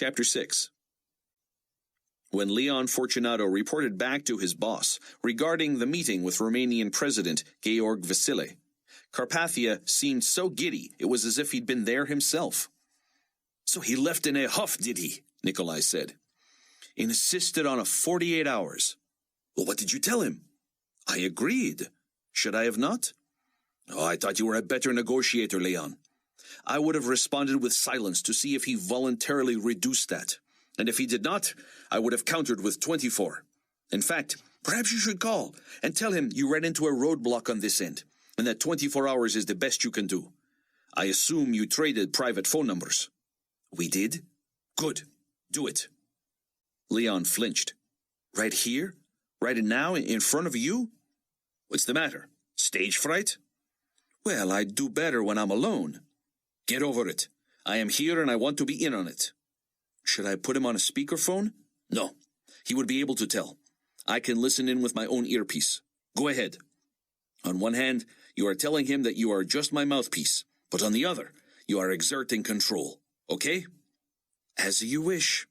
Chapter 6. When Leon Fortunato reported back to his boss regarding the meeting with Romanian President Georg Vasile, Carpathia seemed so giddy it was as if he'd been there himself. "So he left in a huff, did he?" Nikolai said. "Insisted on a 48 hours. Well, what did you tell him?" "I agreed. Should I have not?" "Oh, I thought you were a better negotiator, Leon." "I would have responded with silence to see if he voluntarily reduced that. And if he did not, I would have countered with 24. In fact, perhaps you should call and tell him you ran into a roadblock on this end, and that 24 hours is the best you can do. I assume you traded private phone numbers." "We did?" "Good. Do it." Leon flinched. "Right here? Right now, in front of you?" "What's the matter? Stage fright?" "Well, I do better when I'm alone." "Get over it. I am here and I want to be in on it." "Should I put him on a speakerphone?" "No. He would be able to tell. I can listen in with my own earpiece. Go ahead." "On one hand, you are telling him that you are just my mouthpiece, but on the other, you are exerting control. Okay?" "As you wish."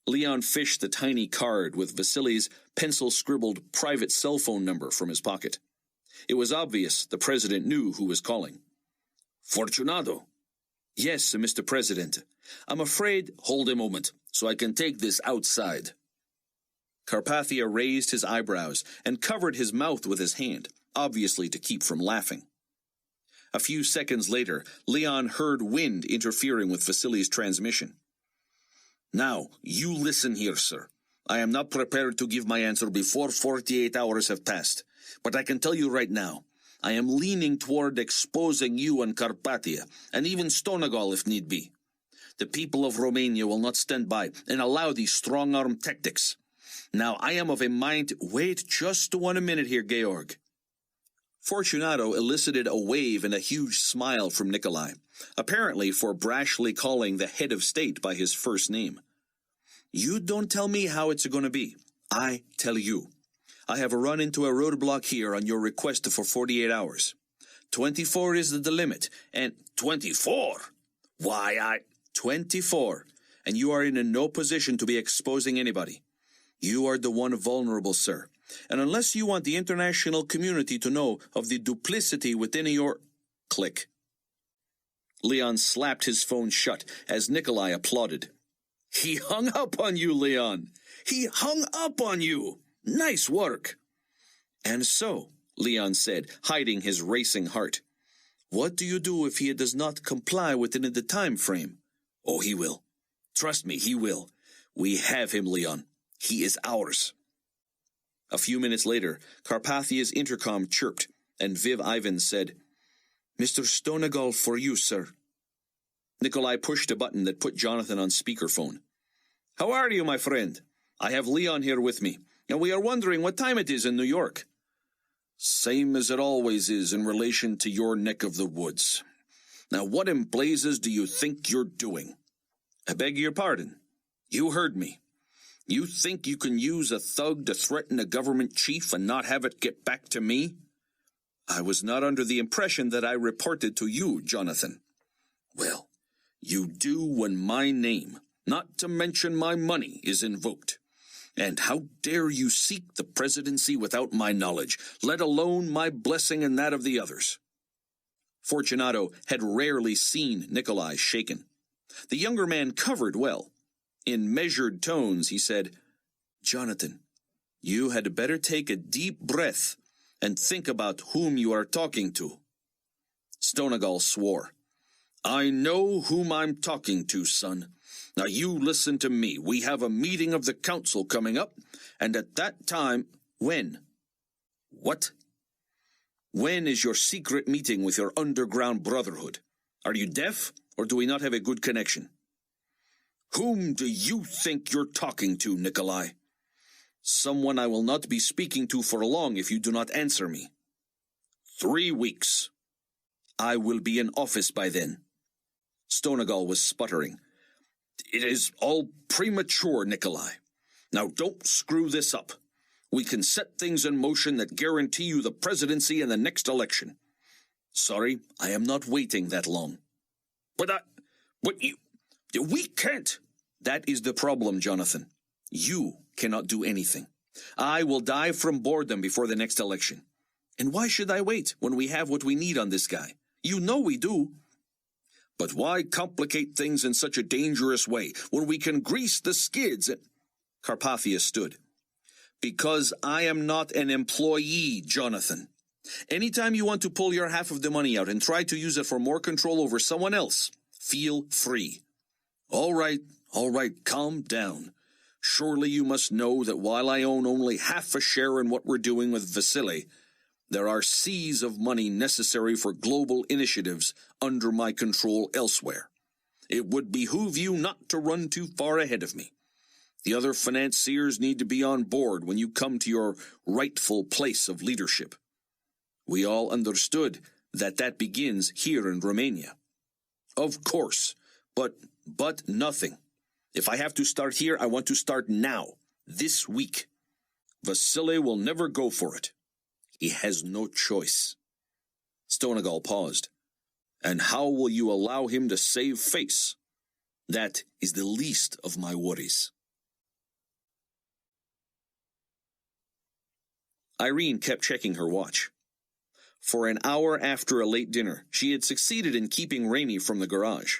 Leon fished the tiny card with Vasily's pencil-scribbled private cell phone number from his pocket. It was obvious the president knew who was calling. "Fortunato." "Yes, Mr. President. I'm afraid—" "Hold a moment, so I can take this outside." Carpathia raised his eyebrows and covered his mouth with his hand, obviously to keep from laughing. A few seconds later, Leon heard wind interfering with Vasily's transmission. "Now, you listen here, sir. I am not prepared to give my answer before 48 hours have passed, but I can tell you right now, I am leaning toward exposing you and Carpathia, and even Stonegal if need be. The people of Romania will not stand by and allow these strong-arm tactics. Now, I am of a mind— Wait just 1 minute here, Georg." Fortunato elicited a wave and a huge smile from Nikolai, apparently for brashly calling the head of state by his first name. "You don't tell me how it's going to be. I tell you. I have run into a roadblock here on your request for 48 hours. 24 is the limit, and— 24? Why, 24, and you are in no position to be exposing anybody. You are the one vulnerable, sir, and unless you want the international community to know of the duplicity within your— Click. Leon slapped his phone shut as Nikolai applauded. "He hung up on you, Leon! He hung up on you! Nice work!" "And so," Leon said, hiding his racing heart, "what do you do if he does not comply within the time frame?" "Oh, he will. Trust me, he will. We have him, Leon. He is ours." A few minutes later, Carpathia's intercom chirped, and Viv Ivan said, "Mr. Stonegal for you, sir." Nikolai pushed a button that put Jonathan on speakerphone. "How are you, my friend? I have Leon here with me, and we are wondering what time it is in New York." "Same as it always is in relation to your neck of the woods. Now what in blazes do you think you're doing?" "I beg your pardon." "You heard me. You think you can use a thug to threaten a government chief and not have it get back to me?" "I was not under the impression that I reported to you, Jonathan." "Well, you do when my name, not to mention my money, is invoked. And how dare you seek the presidency without my knowledge, let alone my blessing and that of the others?" Fortunato had rarely seen Nikolai shaken. The younger man covered well. In measured tones, he said, "Jonathan, you had better take a deep breath and think about whom you are talking to." Stonegal swore. "I know whom I'm talking to, son. Now you listen to me. We have a meeting of the council coming up, and at that time—" "When?" "What?" "When is your secret meeting with your underground brotherhood? Are you deaf, or do we not have a good connection?" "Whom do you think you're talking to, Nikolai?" "Someone I will not be speaking to for long if you do not answer me." 3 weeks. "I will be in office by then." Stonegal was sputtering. "It is all premature, Nikolai. Now don't screw this up. We can set things in motion that guarantee you the presidency in the next election." "Sorry, I am not waiting that long." But you We can't. That is the problem, Jonathan. You cannot do anything. I will die from boredom before the next election. And why should I wait when we have what we need on this guy? You know we do. But why complicate things in such a dangerous way when we can grease the skids? Carpathia stood. Because I am not an employee, Jonathan. Anytime you want to pull your half of the money out and try to use it for more control over someone else, feel free. All right, calm down. Surely you must know that while I own only half a share in what we're doing with Vasily, there are seas of money necessary for global initiatives under my control elsewhere. It would behoove you not to run too far ahead of me. The other financiers need to be on board when you come to your rightful place of leadership. We all understood that begins here in Romania. Of course, but nothing. If I have to start here, I want to start now, this week. Vasily will never go for it. He has no choice. Stonegal paused. And how will you allow him to save face? That is the least of my worries. Irene kept checking her watch. For an hour after a late dinner, she had succeeded in keeping Raimi from the garage.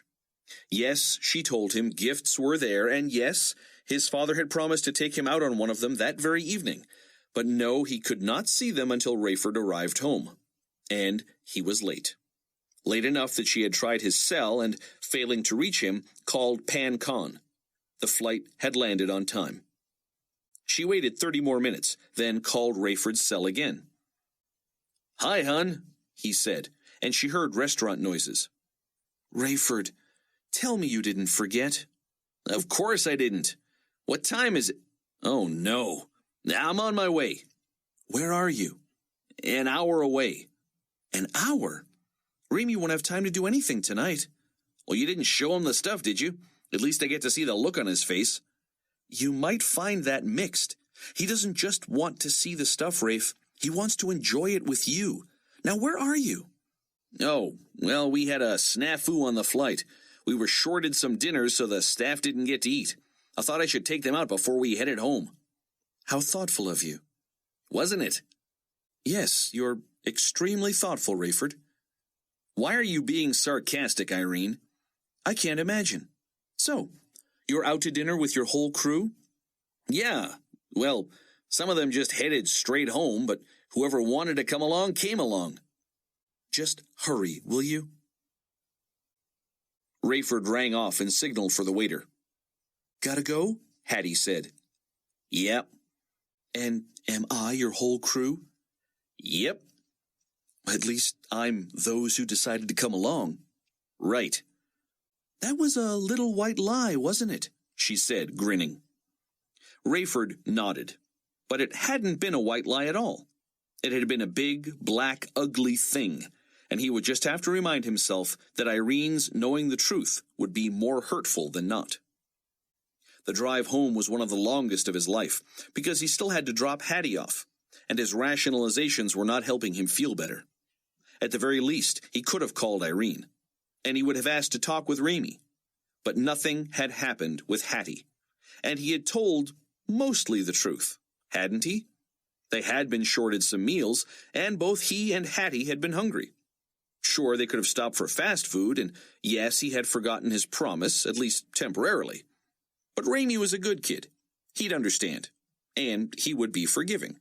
Yes, she told him gifts were there, and yes, his father had promised to take him out on one of them that very evening. But no, he could not see them until Rayford arrived home. And he was late. Late enough that she had tried his cell and, failing to reach him, called Pan Khan. The flight had landed on time. She waited 30 more minutes, then called Rayford's cell again. "Hi, hon," he said, and she heard restaurant noises. "Rayford, tell me you didn't forget." "Of course I didn't. What time is it?" "Oh, no. I'm on my way." "Where are you?" "An hour away." "An hour? Raimi won't have time to do anything tonight." "Well, you didn't show him the stuff, did you? At least I get to see the look on his face." "You might find that mixed. He doesn't just want to see the stuff, Rafe. He wants to enjoy it with you. Now, where are you?" "Oh, well, we had a snafu on the flight. We were shorted some dinners, so the staff didn't get to eat. I thought I should take them out before we headed home." "How thoughtful of you." "Wasn't it?" "Yes, you're extremely thoughtful, Rayford." "Why are you being sarcastic, Irene?" "I can't imagine. So, you're out to dinner with your whole crew?" "Yeah. Well, some of them just headed straight home, but whoever wanted to come along came along." "Just hurry, will you?" Rayford rang off and signaled for the waiter. "Gotta go?" Hattie said. "Yep." "And am I your whole crew?" "Yep." "At least I'm those who decided to come along." "Right." "That was a little white lie, wasn't it?" she said, grinning. Rayford nodded, but it hadn't been a white lie at all. It had been a big, black, ugly thing, and he would just have to remind himself that Irene's knowing the truth would be more hurtful than not. The drive home was one of the longest of his life, because he still had to drop Hattie off, and his rationalizations were not helping him feel better. At the very least, he could have called Irene, and he would have asked to talk with Raimi. But nothing had happened with Hattie, and he had told mostly the truth, hadn't he? They had been shorted some meals, and both he and Hattie had been hungry. Sure, they could have stopped for fast food, and yes, he had forgotten his promise, at least temporarily. But Raimi was a good kid. He'd understand, and he would be forgiving.